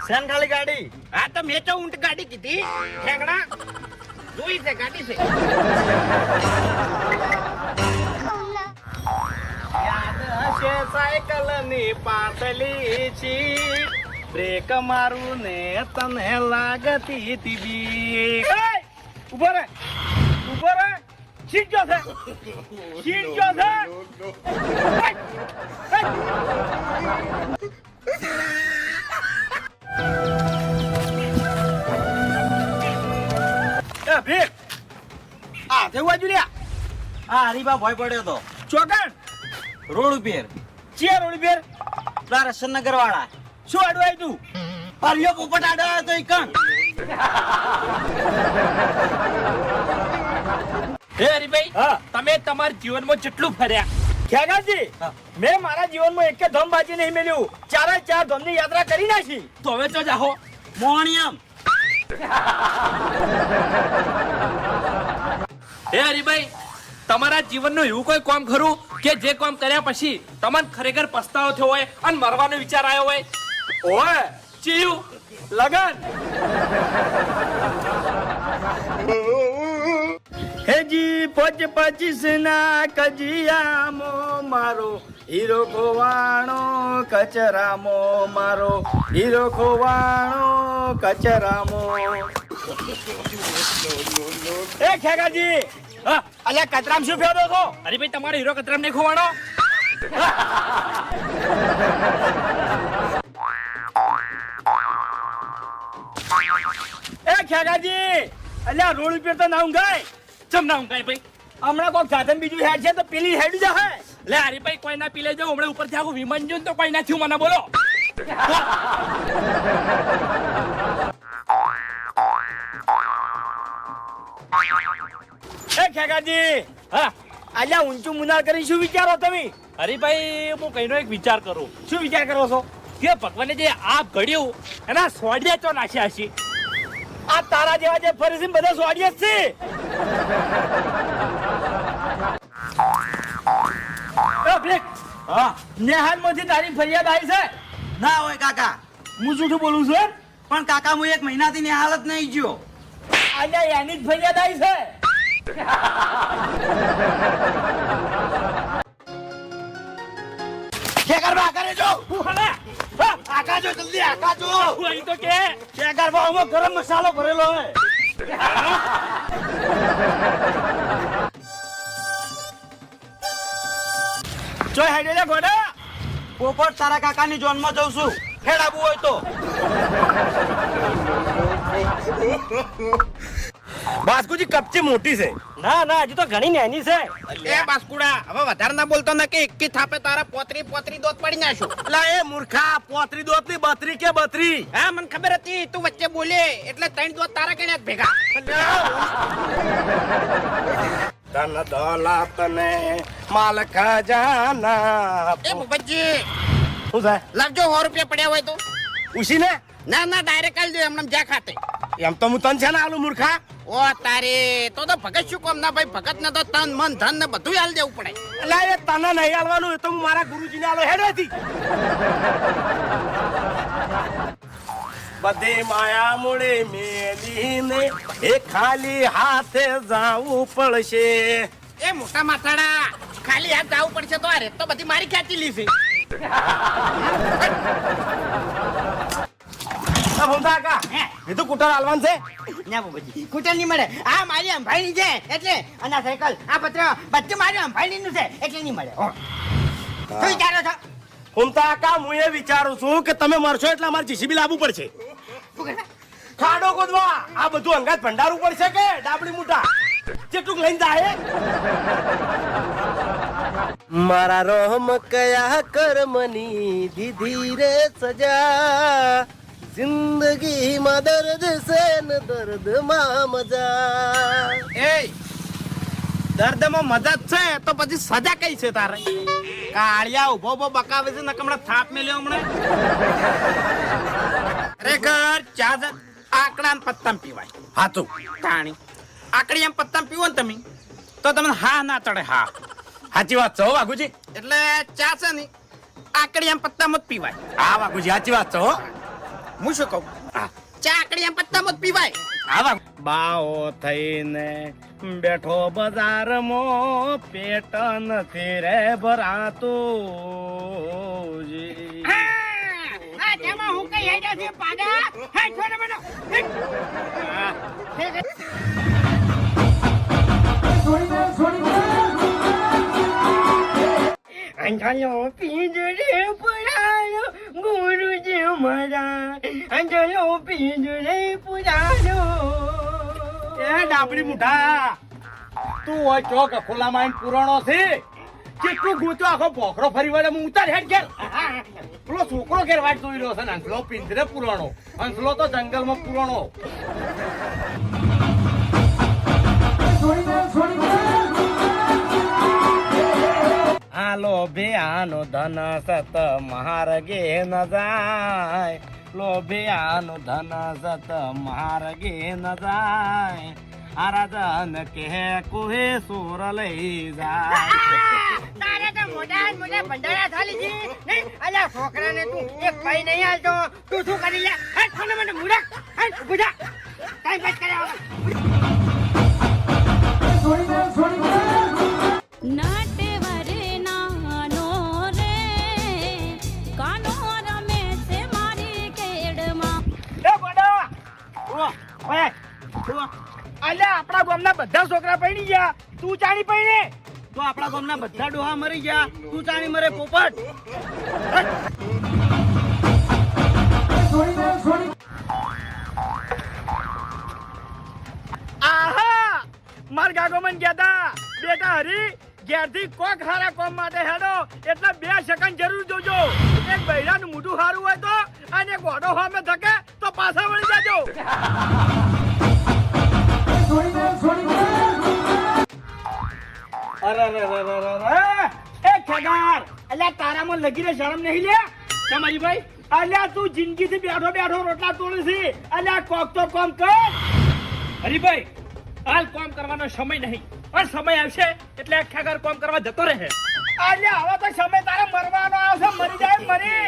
Central ગાડી. હા તો મેં તો ઊંટ ગાડી કીધી. ઠેંગણા જોઈ છે ગાડી છે. યાદ હશે સાયકલ ની પાતળી સીટ, બ્રેક મારું ને તને લાગતી હતી બીક. ઉભો રે, ઉભો રે. સીટ જો છે, સીટ જો છે. ભીખ આ થયું લ્યા. હા હરીબા ભય પડ્યો તો ચોકણ રોડ ઉપર ચિયા રોડ પર પેલા રસનગર વાળા શું અડવાય તું? પાલ્યો પોપટ આડ્યો તો ઈકણ. હે હરીભાઈ, હા. તમે તમારા જીવનમાં જેટલું ફર્યા ખેગાજી, હા. મેં મારા જીવનમાં એક ધમ બાજી નહીં મેલ્યું. ચારે ચાર ધમની યાત્રા કરી નાખી. તો હવે તો જાહો. મોણિયમ હે હરીભાઈ, તમારા જીવનનું એવું કોઈ કામ ખરું કે જે કામ કર્યા પછી તમને ખરેખર પસ્તાવો થયો હોય અને મરવાનો વિચાર આવ્યો હોય? ઓય ચીયું લગન હેજી પોચ પચીસ ના કજિયામો મારો હીરો ખોવાણો કચરામો મારો હીરો ખોવાણો કચરામો. એ ખેગાજી, હા અલ્યા કચરામ શું ફેરવો છો? હરીભાઈ, તમારો હીરો કતરામ નહીં ખોવાણો. એ ખેગાજી, અલ્યા રોડ ઉપર તો ના ઊંઘાય. ચમ ના ઊંઘાય ભાઈ? હમણાં કોઈ સાધન બીજું હેડ છે તો પેલી હેડ જશે. લે હરીભાઈ, કોઈ ના પી લેજો. હમણાં ઉપરથી આખું વિમાન જોઈને તો કોઈ ના થયું મને બોલો. એ ખેગાજી, હા અલ્યા ઊંચું મુનાર કરી શું વિચારો તમે? હરીભાઈ, હું કઈનો એક વિચાર કરું શું વિચાર કરો છો? કે ભગવાને જે આપ ઘડ્યું એના સોડિયા ચો નાખ્યા છે. આ તારા જેવા જે ફરે છે બધા સોડિયા જ છે. એ બ્રેક. હા નેહાલમાંથી તારી ફરિયાદ આવી છે. ના હોય કાકા, હું જૂઠું બોલું છું એમ? પણ કાકા હું 1 મહિનાથી ની હાલત નહીં ગયો. અલ્યા એની જ ફરિયાદ આવી છે. ખેગરબા કરે જો હું હલે. આકા જો જલ્દી આકા જો. હું અહીં તો કે ખેગારબામાં ગરમ મસાલો ભરેલો હોય. જોઈ હેડે લે ગોડા. પોપટ તારા કાકાની જોનમાં જઉં છું. ખેડાવું હોય તો બાસ્કુજી કપચી મોટી છે. ના ના હજી તો ઘણી નાની છે. એ બાસ્કુડા, હવે વધારે ના બોલતો ને કે એકી થાપે તારા પોતરી દોત પડી નાખું. અલા એ મૂર્ખા, પોતરી દોત ની બત્રી કે બત્રી. હા મને ખબર હતી, તું વચ્ચે બોલે એટલે 3 દોત તારા કણ્યા જ ભેગા. ધન દોલત ને માલ ખજાના. એ ભૂપતજી, શું થાય? લાવજો 100 રૂપિયા પડ્યા હોય તો. ઉસી ને ના ના, ડાયરેક્ટ આલજો એમને જા ખાતે. એમ તો હું તન છે ને આલુ મૂર્ખા. ઓ તારે તો ભગત શું કામ ના ભાઈ? ભગત ને તો તન મન ધન ને બધું હાલ દેવું પડે. અલા એ તને નહીં આલવાનું, એ તો હું મારા ગુરુજી ને આલો હેડેથી. બધી માયા મૂળે મેલીને એ ખાલી હાથે જાવું પડશે. એ મોટા માથાડા, ખાલી હાથ જવું પડશે તો આ રેત તો બધી મારી ખેંચી લીધી. એ તો કુટર આલવાન છે. ના બાબુજી, કુટર નહીં મળે. આ મારી અંભાઈની છે એટલે, અને આ સાયકલ આ પત્ર બધું મારી અંભાઈનું છે એટલે નહીં મળે. શું વિચારો છો? હુમતા કાકા, હું એ વિચારું છું કે તમે મરશો એટલે અમારે જીસીબી લાવવું પડશે. શું કરે? ખાડો ગોદવા આ બધું અંગાત ભંડારવું પડશે કે ડાબડી મોટા જેટલું લઈને જાય. મારા રોમ કયા કર્મની દીધી રે સજા, જિંદગી માં દર્દ છે ને દર્દ માં મજા. એ દર્દમાં મદદ છે તો પછી સજા કઈ છે તારે? કાળિયા ઉભો ઉભો બકાવે છે, નકમણા થાપ મેલ્યો હમણાં. ખરેખર ચા આકડા ને પત્તામ પીવાય. હાથું કાણી આકડી એમ પત્તામ પીવો ને તમે તો તમને હા ના ચડે. હા સાચી વાત છે હો વાઘુજી. એટલે ચા છે ને આકડી એમ પત્તામાં જ પીવાય. હા વાઘુજી સાચી વાત છે હો. હું શું કહું ચા આકડી એમ પત્તા મત પીવાય આવા બાઓ થઈને બેઠો બજારમાં પેટ નથી રે ભરાતું જી. આ તેમાં હું કઈ હેડા છે પાડા હે છોડે મને અંજલો પિંજરે પુરાયો ગુરુજી મારા અંજલો પિંજરે પુરાયો એ ડાબડી મુઠા તું હોય ચોક ખુલ્લા માઈન પુરાણો છે કેટલું ગોતો આખો પોખડો ફરી વળે હું ઉતાર હેડ ઘેર પેલો છોકરો ઘેર વાટ જોઈ રહ્યો છે ને હંસલો પિંજરે પુરાણો હંસલો તો જંગલમાં પુરાણો હાલો ભેઆનો ધન સત માર્ગે ન જાય લો ભેઆનો ધન સત માર્ગે ન જાય આરાધન કે કુહે સુર લઈ જાય તારે તો મોટા મોટા ભંડારા થાલી છે નહીં અલ્યા છોકરાને તું એક ભાઈ નહીં હાલતો તું શું કરી લે હટ ફોન મને મુડા હટ બુધા ટાઈમ પાસ કર્યા નાટેવરે નાનો રે કાનો રમે છે મારી કેડમાં એ બડા ઓય અલ્યા આપણા ગામના બધા છોકરા પૈણી ગયા તું ચાણી પૈણે તો આપણા ગામના બધા ડોહા મરી ગયા તું ચાણી મરે પોપટ આહા માર ગાગો મન કહેતા બેટા હરી ઘેરથી કોક હારા કોમ માટે હેડો એટલે 2 સેકન્ડ જરૂર જોજો એક બૈરાનું મોઢું હારું હોય તો અને ગોડો સામે ધકે તો પાછા વળી જાજો અરે રે રે રે રે એ ખેગાર અલ્યા તારામાં લગી રે શરમ નહીં લે તમારી ભાઈ અલ્યા તું જિંદગીથી બેઠો બેઠો રોટલા તોડે છે અલ્યા કોક તો કોમ કર હરીભાઈ હાલ કોમ કરવાનો સમય નહીં પણ સમય આવશે એટલે આખા ઘર કોમ કરવા જતો રહે અલ્યા હવે તો સમય તારે મરવાનો આવશે મરી જાય મરી